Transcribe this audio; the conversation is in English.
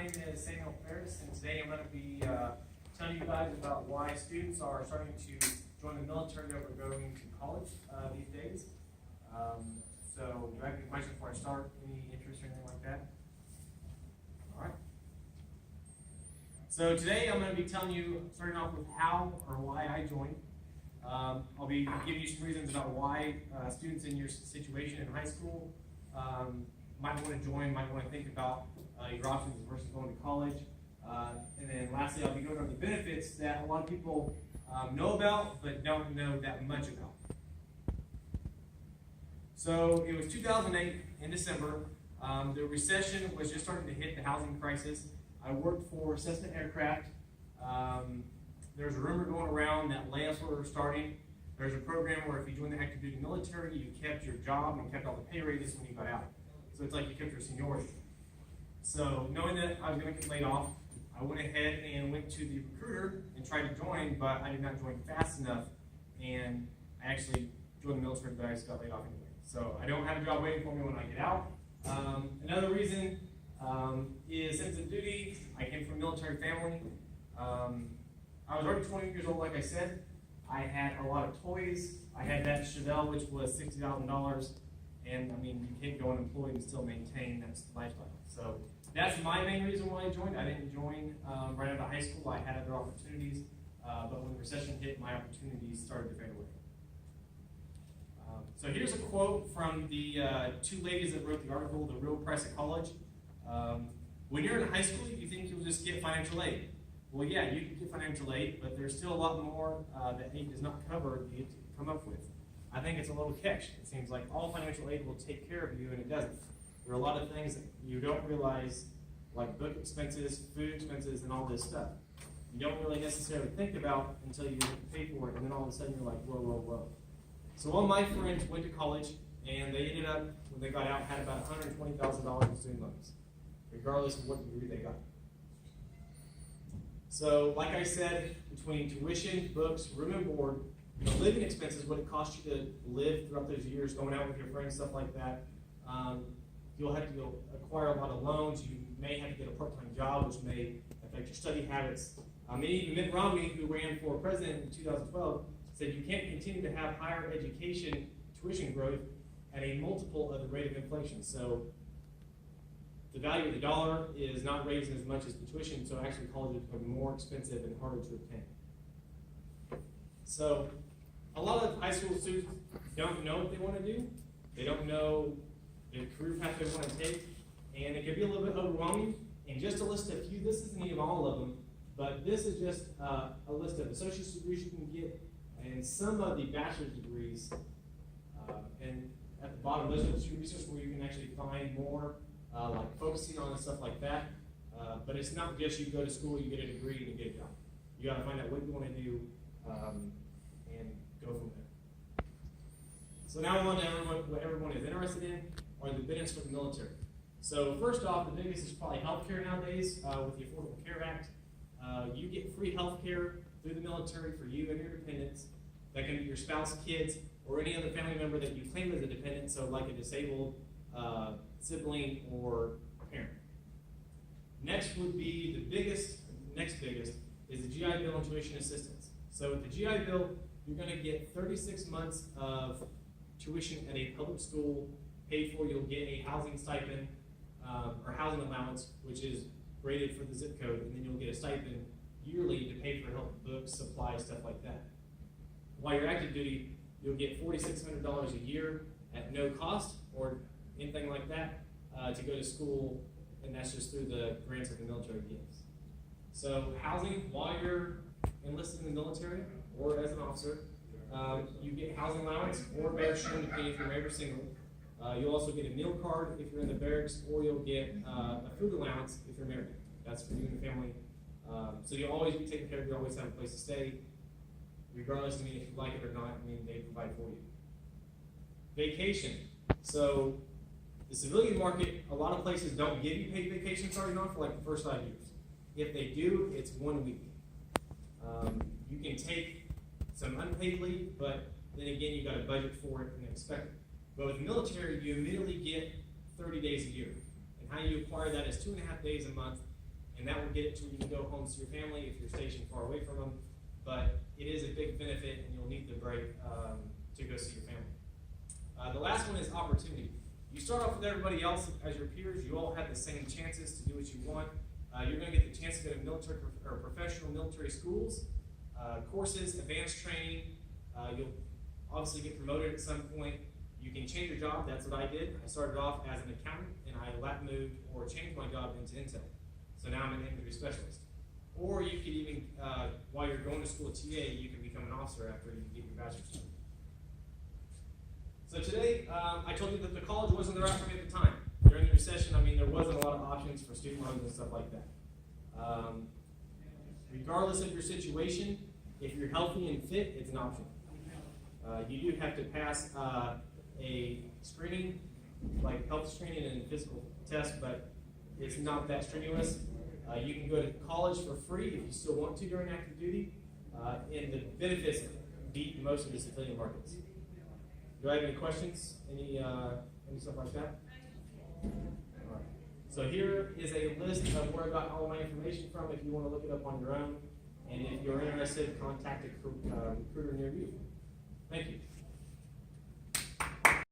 My name is Samuel Ferris, and today I'm going to be telling you guys about why students are starting to join the military over going to college these days. So, do I have any questions before I start? Any interest or anything like that? All right. So today I'm going to be telling you, starting off with how or why I joined. I'll be giving you some reasons about why students in your situation in high school might want to join, might want to think about your options versus going to college. And then lastly, I'll be going over the benefits that a lot of people know about but don't know that much about. So it was 2008 in December. The recession was just starting to hit, the housing crisis. I worked for Cessna Aircraft. There's a rumor going around that layoffs were starting. There's a program where if you joined the active duty military, you kept your job and kept all the pay raises when you got out. So it's like you kept your seniority. So knowing that I was going to get laid off, I went ahead and went to the recruiter and tried to join, but I did not join fast enough, and I actually joined the military, but I just got laid off anyway. So I don't have a job waiting for me when I get out. Another reason is sense of duty. I came from a military family. I was already 20 years old, like I said. I had a lot of toys. I had that Chevelle, which was $60,000. And I mean, you can't go unemployed and still maintain that lifestyle. So that's my main reason why I joined. I didn't join right out of high school. I had other opportunities. But when the recession hit, my opportunities started to fade away. So here's a quote from the two ladies that wrote the article, The Real Price of College. When you're in high school, you think you'll just get financial aid. Well, yeah, you can get financial aid, but there's still a lot more that aid does not cover that you have to come up with. I think it's a little catch. It seems like all financial aid will take care of you, and it doesn't. There are a lot of things that you don't realize, like book expenses, food expenses, and all this stuff. You don't really necessarily think about until you pay for it, and then all of a sudden you're like, whoa, whoa, whoa. So all my friends went to college, and they ended up, when they got out, had about $120,000 in student loans, regardless of what degree they got. So, like I said, between tuition, books, room and board, living expenses, what it costs you to live throughout those years, going out with your friends, stuff like that, you'll have to acquire a lot of loans. You may have to get a part-time job, which may affect your study habits. Even Mitt Romney, who ran for president in 2012, said you can't continue to have higher education tuition growth at a multiple of the rate of inflation. So the value of the dollar is not raising as much as the tuition, so actually college is becoming more expensive and harder to obtain. So a lot of high school students don't know what they want to do. They don't know the career path they want to take, and it can be a little bit overwhelming. And just to list a few, this isn't even all of them, but this is just a list of associate's degrees you can get and some of the bachelor's degrees. And at the bottom, those are the resources where you can actually find more, like focusing on stuff like that. But it's not just you go to school, you get a degree, and you get a job. You got to find out what you want to do and go from there. So now I want to what everyone is interested in are the benefits for the military. So first off, the biggest is probably healthcare nowadays with the Affordable Care Act. You get free healthcare through the military for you and your dependents. That can be your spouse, kids, or any other family member that you claim as a dependent, so like a disabled sibling or parent. Next would be next biggest is the GI Bill and tuition assistance. So with the GI Bill, you're going to get 36 months of tuition at a public school paid for. You'll get a housing stipend or housing allowance, which is rated for the zip code, and then you'll get a stipend yearly to pay for help, books, supplies, stuff like that. While you're active duty, you'll get $4,600 a year at no cost or anything like that to go to school, and that's just through the grants that the military gives. So housing, while you're enlisted in the military or as an officer, you get housing allowance or barracks room depending if you're married or single. You'll also get a meal card if you're in the barracks, or you'll get a food allowance if you're married. That's for you and the family. So you'll always be taken care of. You always have a place to stay, regardless. If you like it or not. They provide for you. Vacation. So the civilian market, a lot of places don't give you paid vacation starting off for like the first 5 years. If they do, it's 1 week. You can take some unpaid leave, but then again, you got to budget for it and expect it. But with the military, you immediately get 30 days a year. And how you acquire that is 2.5 days a month and that will get it to where you can go home to your family if you're stationed far away from them. But it is a big benefit, and you'll need the break to go see your family. The last one is opportunity. You start off with everybody else as your peers. You all have the same chances to do what you want. You're going to get the chance to go to military or professional military schools, courses, advanced training. You'll obviously get promoted at some point. You can change your job. That's what I did. I started off as an accountant, and I moved or changed my job into Intel. So now I'm an interview specialist. Or you could even, while you're going to school at TA, you can become an officer after you get your bachelor's degree. So today, I told you that the college wasn't the right for me at the time. During the recession, I mean, there wasn't a lot of options for student loans and stuff like that. Regardless of your situation, if you're healthy and fit, it's an option. You do have to pass a screening, like health screening and physical test, but it's not that strenuous. You can go to college for free if you still want to during active duty, and the benefits beat most of the civilian markets. Do I have any questions? Any stuff like that? All right. So here is a list of where I got all my information from if you want to look it up on your own. And if you're interested, contact a recruiter near you. Thank you.